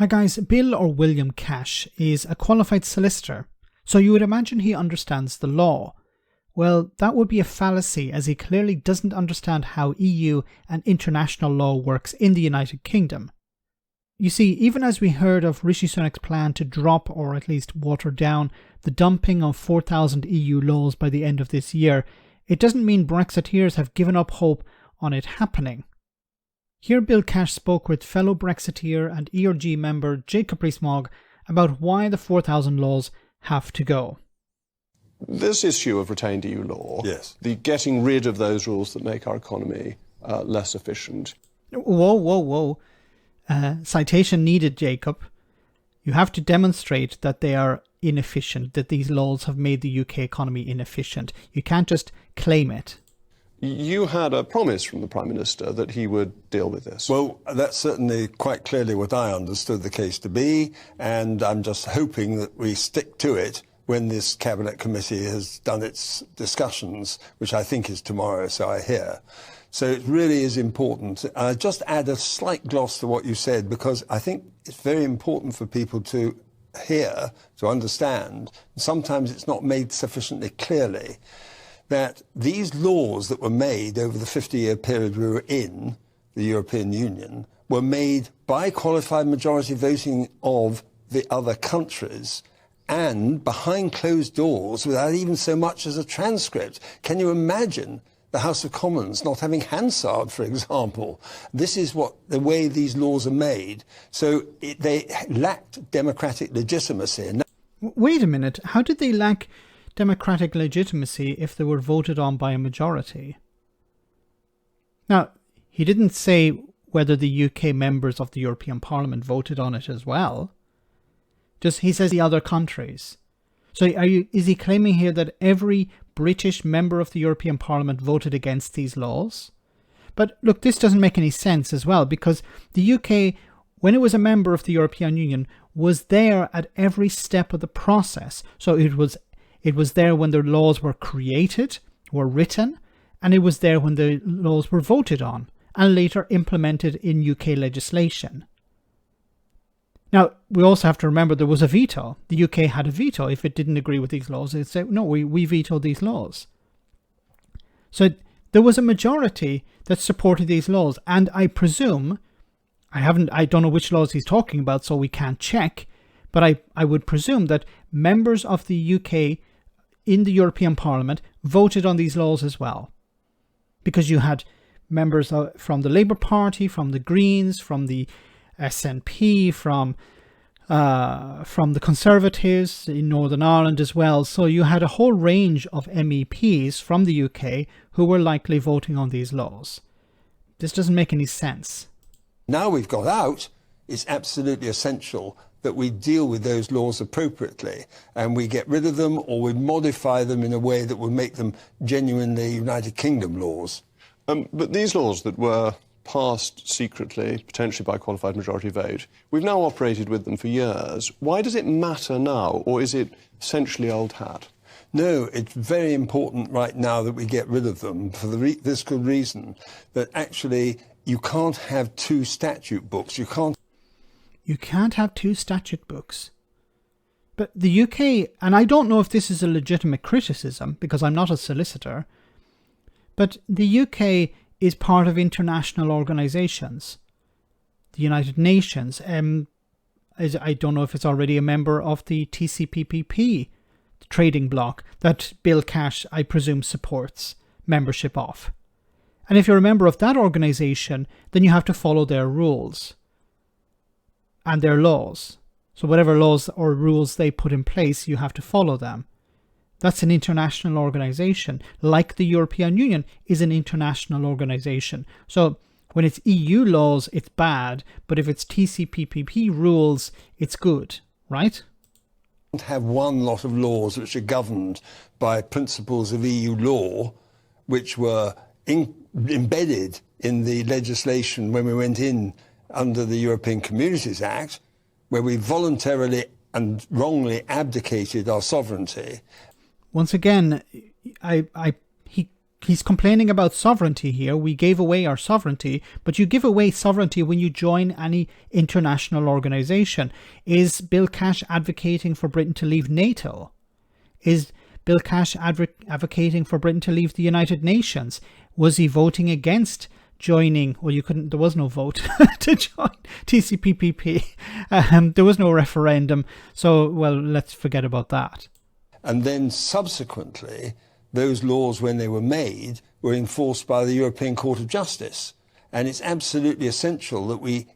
Hi guys, Bill or William Cash is a qualified solicitor, so you would imagine he understands the law. Well, that would be a fallacy, as he clearly doesn't understand how EU and international law works in the United Kingdom. You see, even as we heard of Rishi Sunak's plan to drop or at least water down the dumping of 4,000 EU laws by the end of this year, it doesn't mean Brexiteers have given up hope on it happening. Here Bill Cash spoke with fellow Brexiteer and ERG member Jacob Rees-Mogg about why the 4,000 laws have to go. This issue of retained EU law, yes, the getting rid of those rules that make our economy less efficient. Whoa. Citation needed, Jacob. You have to demonstrate that they are inefficient, that these laws have made the UK economy inefficient. You can't just claim it. You had a promise from the Prime Minister that he would deal with this. Well, that's certainly quite clearly what I understood the case to be, and I'm just hoping that we stick to it when this Cabinet Committee has done its discussions, which I think is tomorrow, so I hear. So it really is important. I'll just add a slight gloss to what you said, because I think it's very important for people to hear, to understand. Sometimes it's not made sufficiently clearly that these laws that were made over the 50-year period we were in the European Union were made by qualified majority voting of the other countries and behind closed doors without even so much as a transcript. Can you imagine the House of Commons not having Hansard, for example? This is the way these laws are made. So they lacked democratic legitimacy. Wait a minute, how did they lack democratic legitimacy if they were voted on by a majority? Now, he didn't say whether the UK members of the European Parliament voted on it as well. He says the other countries. So is he claiming here that every British member of the European Parliament voted against these laws? But look, this doesn't make any sense as well, because the UK, when it was a member of the European Union, was there at every step of the process. So it was there when the laws were created, were written, and it was there when the laws were voted on and later implemented in UK legislation. Now, we also have to remember there was a veto. The UK had a veto. If it didn't agree with these laws, it'd say, no, we vetoed these laws. So there was a majority that supported these laws. And I presume, I don't know which laws he's talking about, so we can't check, but I would presume that members of the UK in the European Parliament voted on these laws as well. Because you had members from the Labour Party, from the Greens, from the SNP, from the Conservatives in Northern Ireland as well. So you had a whole range of MEPs from the UK who were likely voting on these laws. This doesn't make any sense. Now we've got out, it's absolutely essential that we deal with those laws appropriately and we get rid of them or we modify them in a way that will make them genuinely United Kingdom laws. But these laws that were passed secretly, potentially by qualified majority vote, we've now operated with them for years. Why does it matter now, or is it essentially old hat? No, it's very important right now that we get rid of them for this good reason, that actually you can't have two statute books. You can't have two statute books. But the UK, and I don't know if this is a legitimate criticism because I'm not a solicitor, but the UK is part of international organisations. The United Nations, I don't know if it's already a member of the TCPPP, the trading bloc, that Bill Cash, I presume, supports membership of. And if you're a member of that organisation, then you have to follow their rules and their laws. So whatever laws or rules they put in place, you have to follow them. That's an international organisation, like the European Union is an international organisation. So when it's EU laws, it's bad, but if it's TCPPP rules, it's good, right? We don't have one lot of laws which are governed by principles of EU law, which were embedded in the legislation when we went in under the European Communities Act, where we voluntarily and wrongly abdicated our sovereignty. Once again, he he's complaining about sovereignty here. We gave away our sovereignty, but you give away sovereignty when you join any international organization. Is Bill Cash advocating for Britain to leave NATO? Is Bill Cash advocating for Britain to leave the United Nations? Was he voting against joining? Well, there was no vote to join TCPPP. There was no referendum. So, well, let's forget about that. And then subsequently, those laws, when they were made, were enforced by the European Court of Justice. And it's absolutely essential that we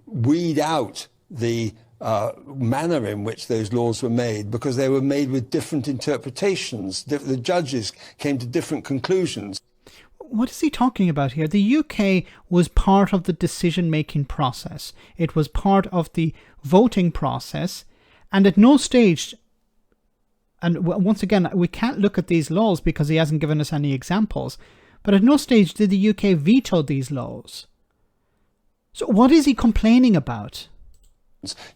weed out the manner in which those laws were made, because they were made with different interpretations. The judges came to different conclusions. What is he talking about here? The UK was part of the decision-making process. It was part of the voting process. And at no stage, and once again, we can't look at these laws because he hasn't given us any examples, but at no stage did the UK veto these laws. So what is he complaining about?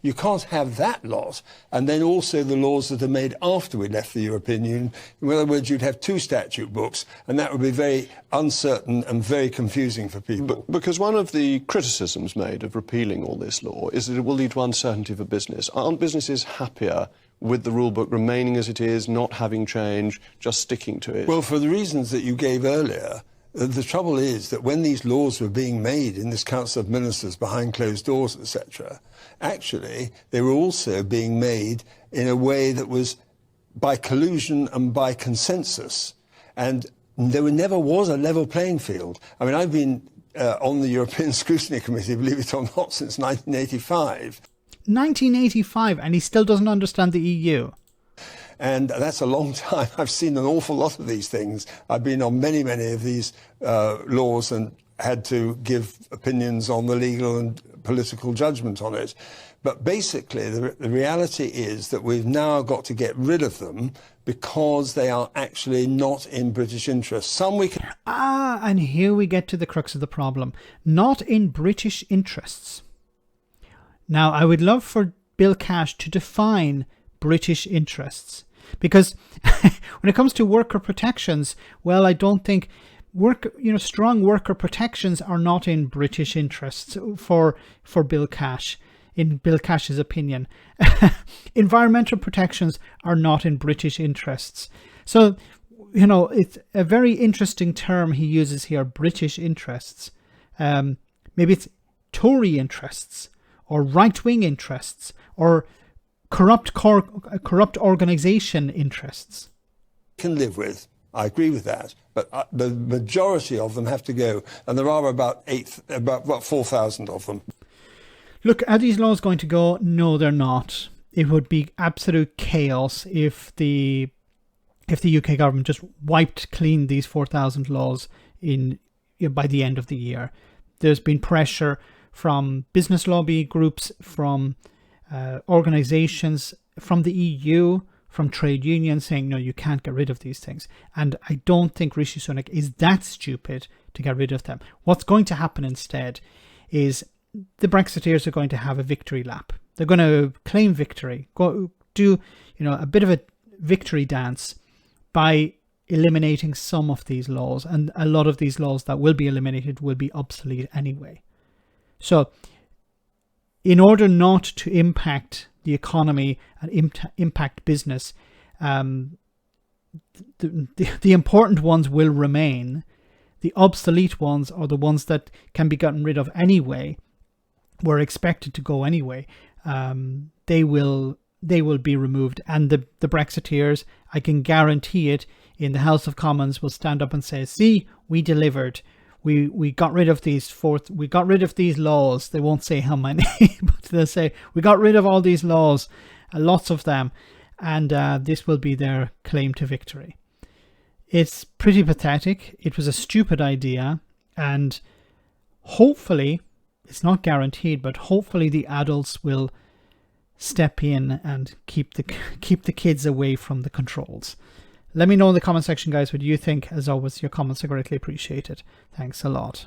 You can't have that lot, and then also the laws that are made after we left the European Union. In other words, you'd have two statute books, and that would be very uncertain and very confusing for people. Because one of the criticisms made of repealing all this law is that it will lead to uncertainty for business. Aren't businesses happier with the rule book remaining as it is, not having change, just sticking to it? Well, for the reasons that you gave earlier, the trouble is that when these laws were being made in this Council of Ministers behind closed doors, etc., actually they were also being made in a way that was by collusion and by consensus. And there never was a level playing field. I mean, I've been on the European Scrutiny Committee, believe it or not, since 1985. 1985, and he still doesn't understand the EU. And that's a long time. I've seen an awful lot of these things. I've been on many, many of these laws and had to give opinions on the legal and political judgment on it. But basically, the reality is that we've now got to get rid of them because they are actually not in British interest. Some we can... And here we get to the crux of the problem. Not in British interests. Now, I would love for Bill Cash to define British interests. Because when it comes to worker protections, well, I don't think strong worker protections are not in British interests for Bill Cash, in Bill Cash's opinion. Environmental protections are not in British interests. So, it's a very interesting term he uses here, British interests. Maybe it's Tory interests or right-wing interests or corrupt organization interests. Can live with. I agree with that. But the majority of them have to go. And there are about 4,000 of them. Look, are these laws going to go? No, they're not. It would be absolute chaos if the UK government just wiped clean these 4,000 laws by the end of the year. There's been pressure from business lobby groups, from organizations, from the EU, from trade unions saying, no, you can't get rid of these things. And I don't think Rishi Sunak is that stupid to get rid of them. What's going to happen instead is the Brexiteers are going to have a victory lap. They're going to claim victory, go do a bit of a victory dance by eliminating some of these laws. And a lot of these laws that will be eliminated will be obsolete anyway. So in order not to impact the economy and impact business, the important ones will remain. The obsolete ones, or the ones that can be gotten rid of anyway, were expected to go anyway. They will be removed, and the Brexiteers, I can guarantee it, in the House of Commons will stand up and say, "See, we delivered. We got rid of we got rid of these laws." They won't say how many, but they'll say, "We got rid of all these laws, lots of them," and this will be their claim to victory. It's pretty pathetic. It was a stupid idea, and hopefully, it's not guaranteed, but hopefully the adults will step in and keep the kids away from the controls. Let me know in the comment section, guys, what you think. As always, your comments are greatly appreciated. Thanks a lot.